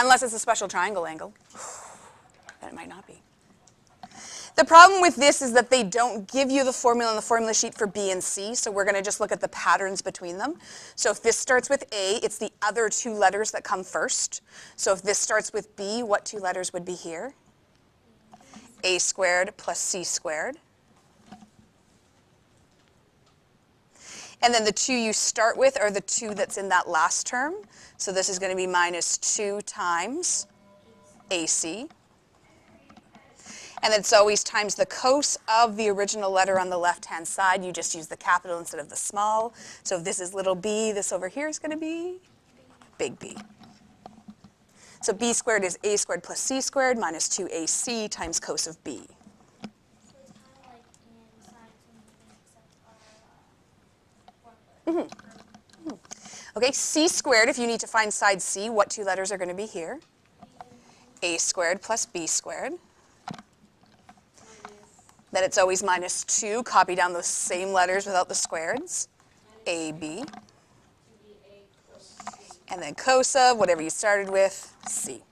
Unless it's a special triangle angle. Then it might not be. The problem with this is that they don't give you the formula on the formula sheet for B and C, so we're going to just look at the patterns between them. So if this starts with A, it's the other two letters that come first. So if this starts with B, what two letters would be here? A squared plus C squared. And then the two you start with are the two that's in that last term. So this is going to be minus 2 times AC. And it's always times the cos of the original letter on the left-hand side. You just use the capital instead of the small. So if this is little b, this over here is going to be big B. So B squared is A squared plus C squared minus 2AC times cos of B. Okay, C squared, if you need to find side C, what two letters are going to be here? A squared plus B squared. Then it's always minus 2. Copy down those same letters without the squareds. AB. And then cos of whatever you started with, C.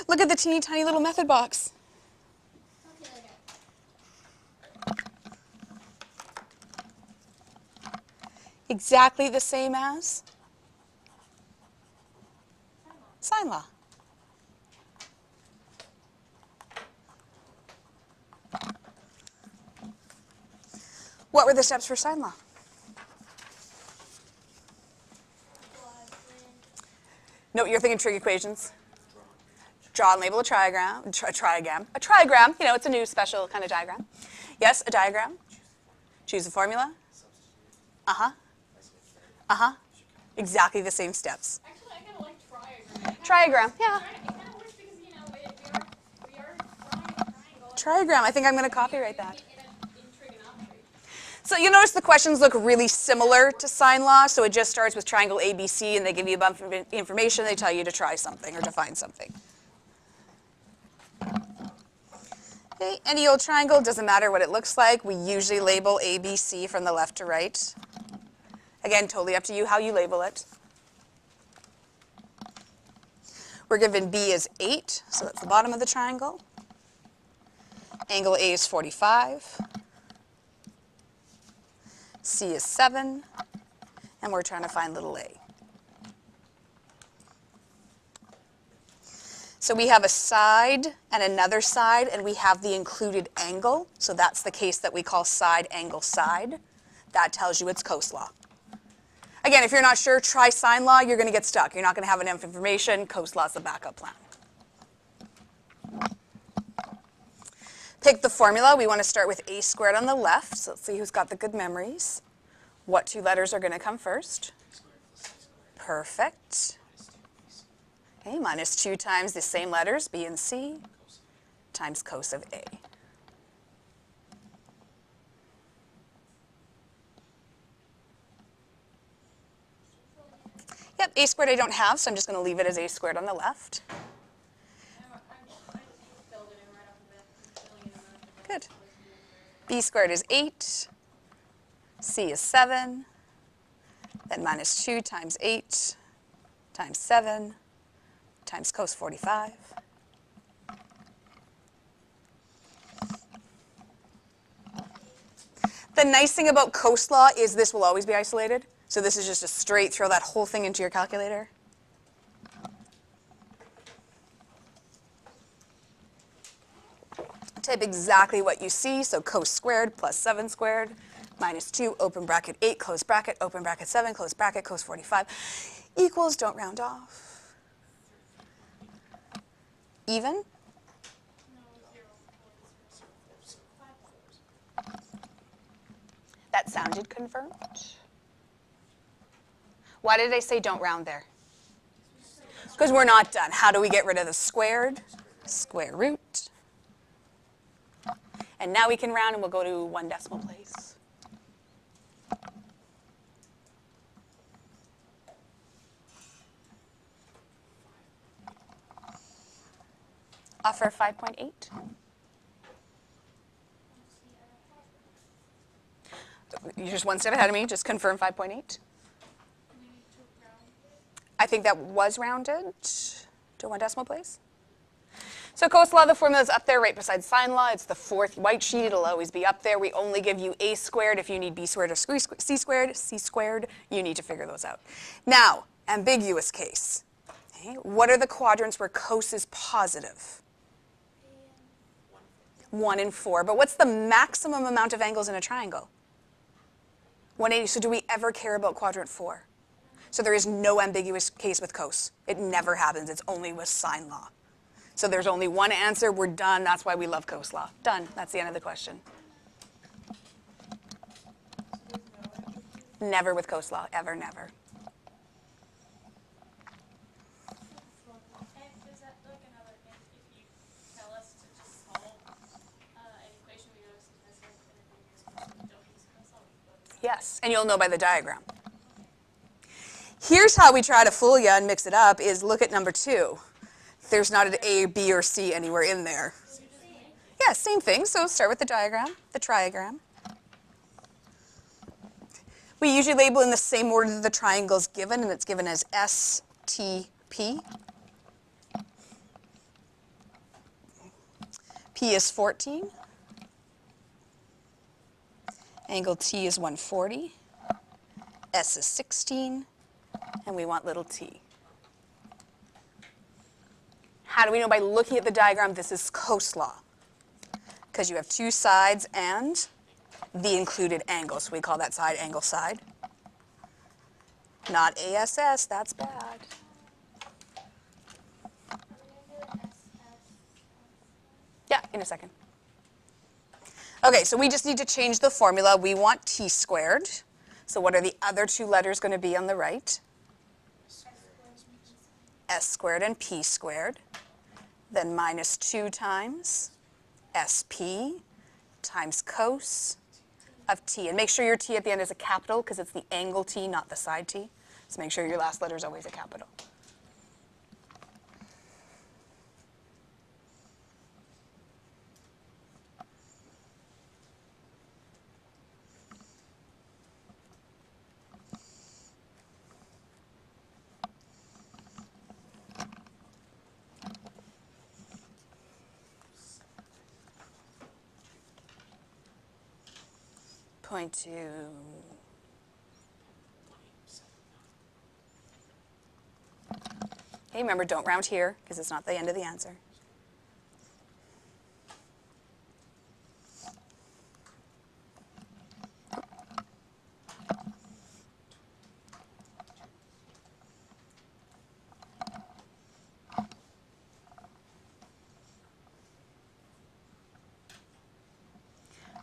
Look at the teeny tiny little method box. Exactly the same as sine law. What were the steps for sine law? No, you're thinking trig equations. Draw and label a trigram, a trigram, you know, it's a new special kind of diagram. Yes, a diagram. Choose a formula. Uh-huh. Uh-huh. Exactly the same steps. Actually, I kind of like triagram. Triagram, yeah. It kind of works because, you know, we are drawing a triangle. Triagram, I think I'm going to copyright that. In trigonometry. So you'll notice the questions look really similar to sine law. So it just starts with triangle ABC, and they give you a bunch of information. They tell you to try something or to find something. Okay, any old triangle, doesn't matter what it looks like. We usually label ABC from the left to right. Again, totally up to you how you label it. We're given B is 8, so that's the bottom of the triangle. Angle A is 45. C is 7. And we're trying to find little a. So we have a side and another side, and we have the included angle. So that's the case that we call side angle side. That tells you it's cos law. Again, if you're not sure, try sine law. You're going to get stuck. You're not going to have enough information. Cos law is the backup plan. Pick the formula. We want to start with a squared on the left. So let's see who's got the good memories. What two letters are going to come first? Perfect. Okay, minus 2 times the same letters, B and C, times cos of A. Yep, a squared I don't have, so I'm just going to leave it as a squared on the left. Good. B squared is 8, C is 7, then minus 2 times 8 times 7 times cos 45. The nice thing about cos law is this will always be isolated. So this is just a straight, throw that whole thing into your calculator. Type exactly what you see. So cos squared plus 7 squared minus 2, open bracket 8, close bracket, open bracket 7, close bracket, cos 45 equals, don't round off. Even? That sounded confirmed. Why did I say don't round there? Because we're not done. How do we get rid of the squared? Square root. And now we can round, and we'll go to 1 decimal place. Offer 5.8. You're just one step ahead of me. Just confirm 5.8. I think that was rounded to 1 decimal place. So Cos Law, the formula is up there right beside sine law. It's the 4th white sheet. It'll always be up there. We only give you a squared. If you need b squared or c squared, you need to figure those out. Now, ambiguous case. Okay, what are the quadrants where cos is positive? 1 and 4. But what's the maximum amount of angles in a triangle? 180. So do we ever care about quadrant 4? So there is no ambiguous case with cos. It never happens. It's only with sine law. So there's only one answer. We're done. That's why we love Cos Law. Done. That's the end of the question. Never with Cos Law. Ever, never. Is that like another thing? If you tell us to just solve an equation, we know sometimes we don't use Cos Law. Yes, and you'll know by the diagram. Here's how we try to fool you and mix it up is look at number 2. There's not an A, B, or C anywhere in there. Yeah, same thing. So start with the diagram, the triagram. We usually label in the same order that the triangle is given, and it's given as S, T, P. P is 14. Angle T is 140. S is 16. And we want little t. How do we know by looking at the diagram this is Cos Law? Because you have 2 sides and the included angle. So we call that side angle side. Not ASS, that's bad. Yeah, in a second. Okay, so we just need to change the formula. We want t squared. So what are the other 2 letters going to be on the right? S squared and p squared. Then minus 2 times SP times cos of t. And make sure your t at the end is a capital because it's the angle t, not the side t. So make sure your last letter is always a capital. Point 2. Okay, remember, don't round here because it's not the end of the answer.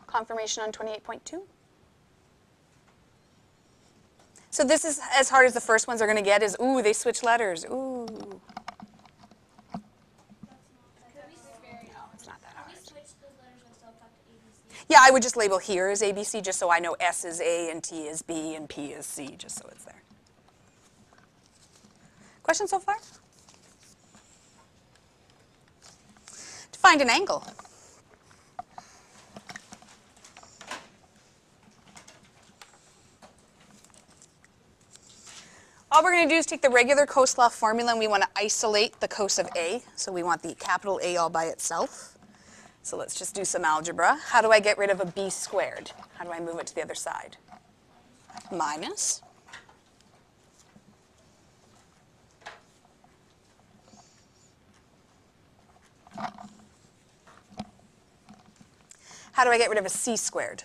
Confirmation on 28.2. So this is as hard as the first ones are going to get is, ooh, they switch letters. Ooh. No, it's not that hard. Yeah, I would just label here as ABC just so I know S is A and T is B and P is C, just so it's there. Questions so far? To find an angle. All we're going to do is take the regular Cos Law formula and we want to isolate the cos of A. So we want the capital A all by itself. So let's just do some algebra. How do I get rid of a b squared? How do I move it to the other side? Minus. How do I get rid of a c squared?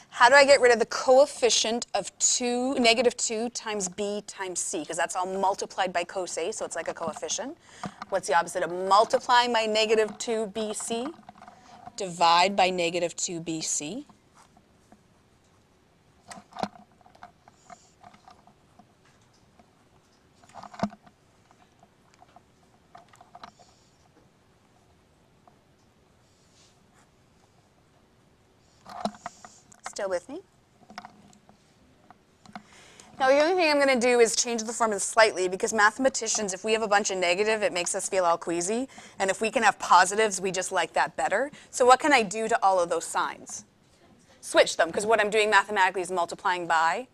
How do I get rid of the coefficient of negative 2 times b times c? Because that's all multiplied by cos A, so it's like a coefficient. What's the opposite of multiplying by negative 2bc? Divide by negative 2bc. Still with me? Now the only thing I'm going to do is change the formula slightly, because mathematicians, if we have a bunch of negative, it makes us feel all queasy. And if we can have positives, we just like that better. So what can I do to all of those signs? Switch them, because what I'm doing mathematically is multiplying by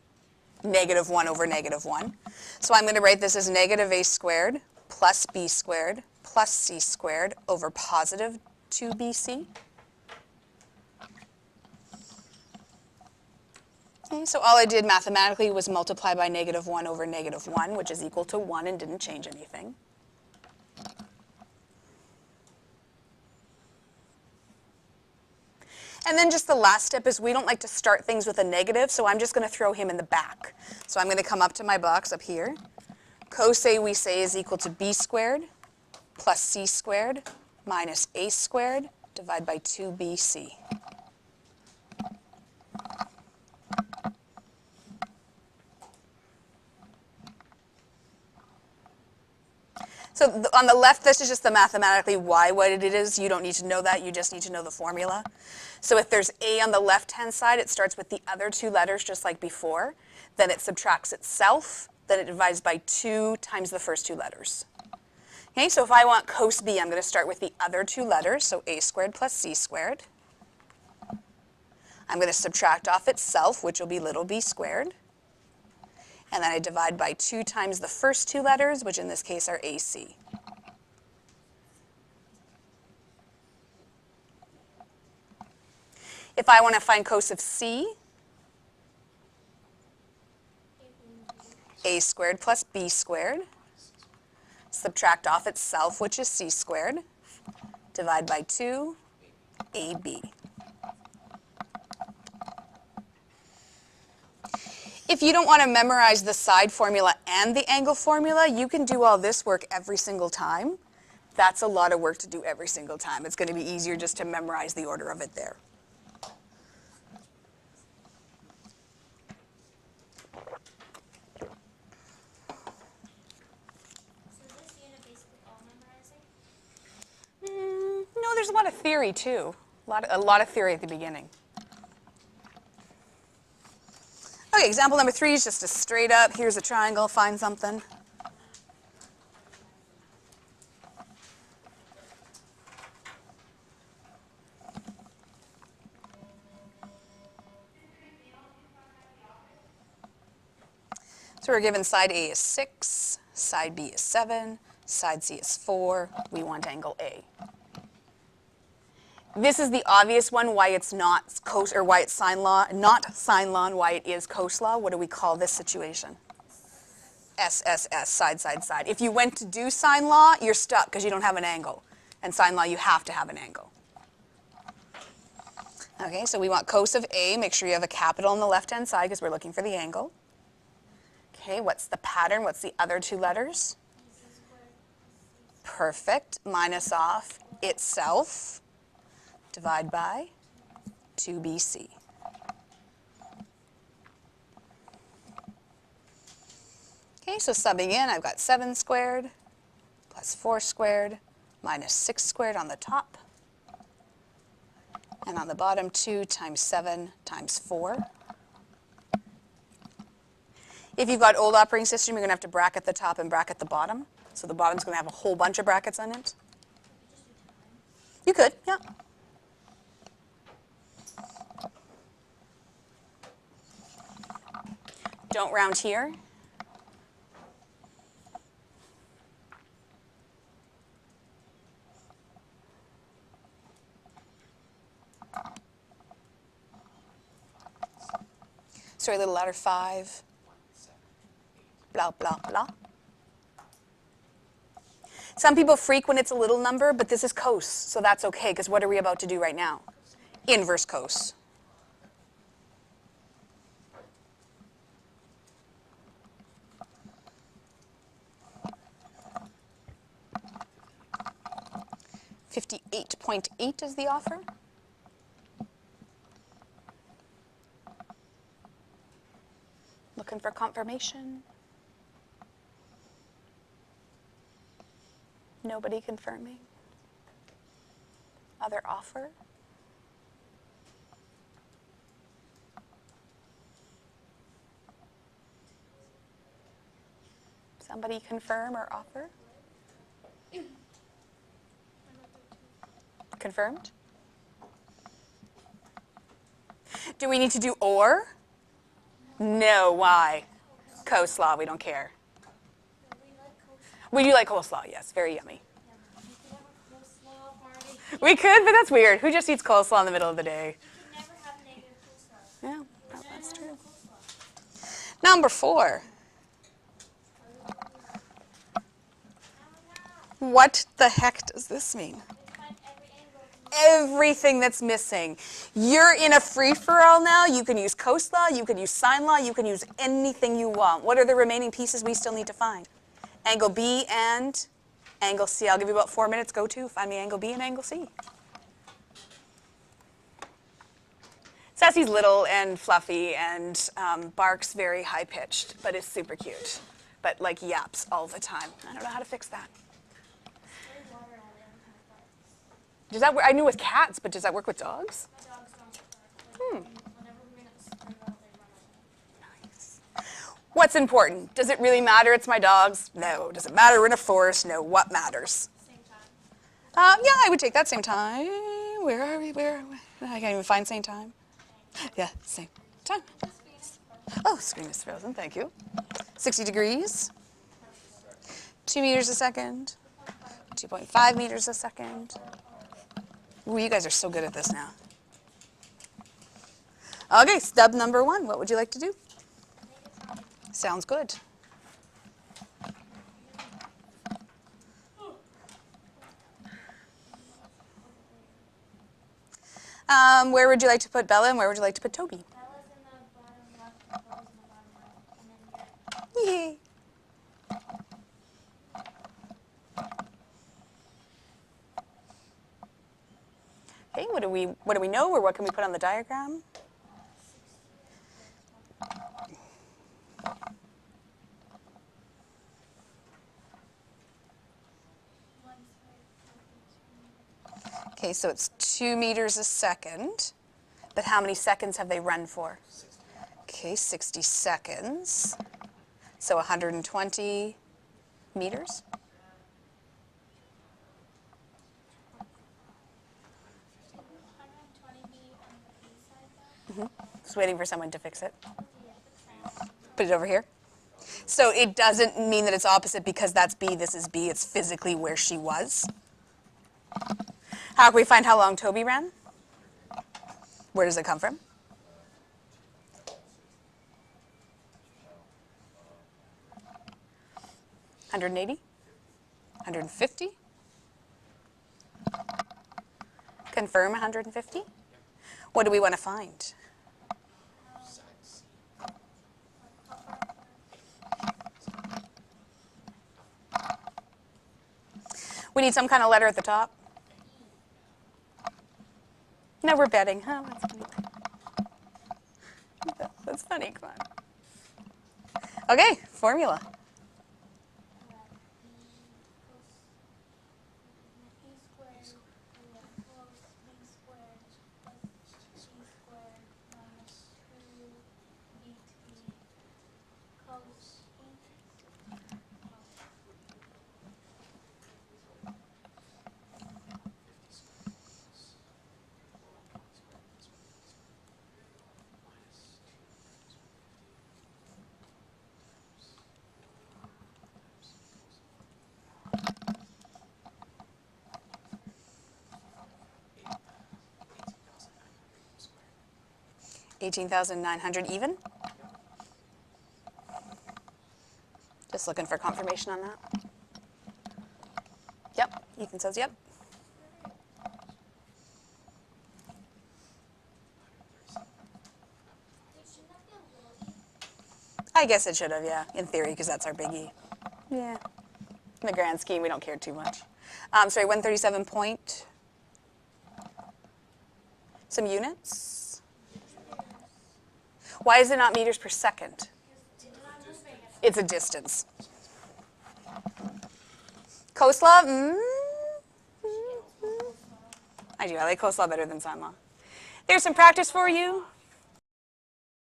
-1 over -1. So I'm going to write this as negative a squared plus b squared plus c squared over positive 2bc. Okay, so all I did mathematically was multiply by -1 over -1, which is equal to 1, and didn't change anything. And then just the last step is we don't like to start things with a negative, so I'm just going to throw him in the back. So I'm going to come up to my box up here. Cos A we say is equal to b squared plus c squared minus a squared divided by 2bc. So on the left, this is just the mathematically why what it is. You don't need to know that. You just need to know the formula. So if there's a on the left-hand side, it starts with the other two letters just like before. Then it subtracts itself. Then it divides by 2 times the first two letters. Okay, so if I want cos b, I'm going to start with the other two letters, so a squared plus c squared. I'm going to subtract off itself, which will be little b squared. And then I divide by 2 times the first two letters, which in this case are AC. If I want to find cos of C, a squared plus b squared, subtract off itself, which is c squared, divide by 2, AB. If you don't want to memorize the side formula and the angle formula, you can do all this work every single time. That's a lot of work to do every single time. It's going to be easier just to memorize the order of it there. So is this unit basically all memorizing? No, there's a lot of theory too. A lot of theory at the beginning. Okay, example number 3 is just a straight up, here's a triangle, find something. So we're given side A is 6, side B is 7, side C is 4. We want angle A. This is the obvious one, why it's not cos, or why it's sine law, not sine law, and why it is cos law. What do we call this situation? SSS, side, side, side. If you went to do sine law, you're stuck because you don't have an angle. And sine law, you have to have an angle. Okay, so we want cos of A. Make sure you have a capital on the left-hand side because we're looking for the angle. Okay, what's the pattern? What's the other two letters? Perfect. Minus off itself. Divide by 2bc. Okay, so subbing in, I've got 7 squared plus 4 squared minus 6 squared on the top. And on the bottom, 2 times 7 times 4. If you've got old operating system, you're going to have to bracket the top and bracket the bottom. So the bottom's going to have a whole bunch of brackets on it. You could, yeah. Don't round here. Sorry, a little louder, 5. Blah, blah, blah. Some people freak when it's a little number, but this is cos, so that's okay, because what are we about to do right now? Inverse cos. $58.8 is the offer. Looking for confirmation. Nobody confirming. Other offer. Somebody confirm or offer? Confirmed? Do we need to do or? No, why? Cos Law, we don't care. We do like coleslaw, yes, very yummy. We could, but that's weird. Who just eats coleslaw in the middle of the day? Yeah, that's true. Number 4. What the heck does this mean? Everything that's missing. You're in a free-for-all now. You can use Cos Law, you can use sine law, you can use anything you want. What are the remaining pieces we still need to find? Angle B and angle C. I'll give you about 4 minutes. Go to find me angle B and angle C. Sassy's little and fluffy and barks very high-pitched, but is super cute. But like yaps all the time. I don't know how to fix that. Does that work? I knew with cats, but does that work with dogs? My dogs don't bark. Whenever we bring up the spray bottle, they run away. Nice. What's important? Does it really matter it's my dogs? No. Does it matter we're in a forest? No. What matters? Same time. Yeah, I would take that same time. Where are we? Where are we? I can't even find same time. Yeah, same time. Oh, screen is frozen. Thank you. 60 degrees. 2 meters a second. 2.5 meters a second. Ooh, you guys are so good at this now. Okay, stub number 1. What would you like to do? Sounds good. Where would you like to put Bella and where would you like to put Toby? Bella's in the bottom left, Bella's in the bottom right, and then Yay. Okay, what do we know or what can we put on the diagram? Okay, so it's 2 meters a second, but how many seconds have they run for? Okay, 60 seconds. So 120 meters. Just waiting for someone to fix it. Put it over here. So it doesn't mean that it's opposite because that's B, this is B. It's physically where she was. How can we find how long Toby ran? Where does it come from? $180? $150? Confirm 150? What do we want to find? We need some kind of letter at the top. No, we're betting. Oh, that's funny. That's funny. Come on. Okay, formula. $18,900 even? Just looking for confirmation on that. Yep, Ethan says yep. I guess it should have, yeah, in theory, because that's our biggie. Yeah. In the grand scheme, we don't care too much. Sorry, 137 point. Some units. Why is it not meters per second? It's a distance. Cos Law? I do. I like Cos Law better than sine law. There's some practice for you.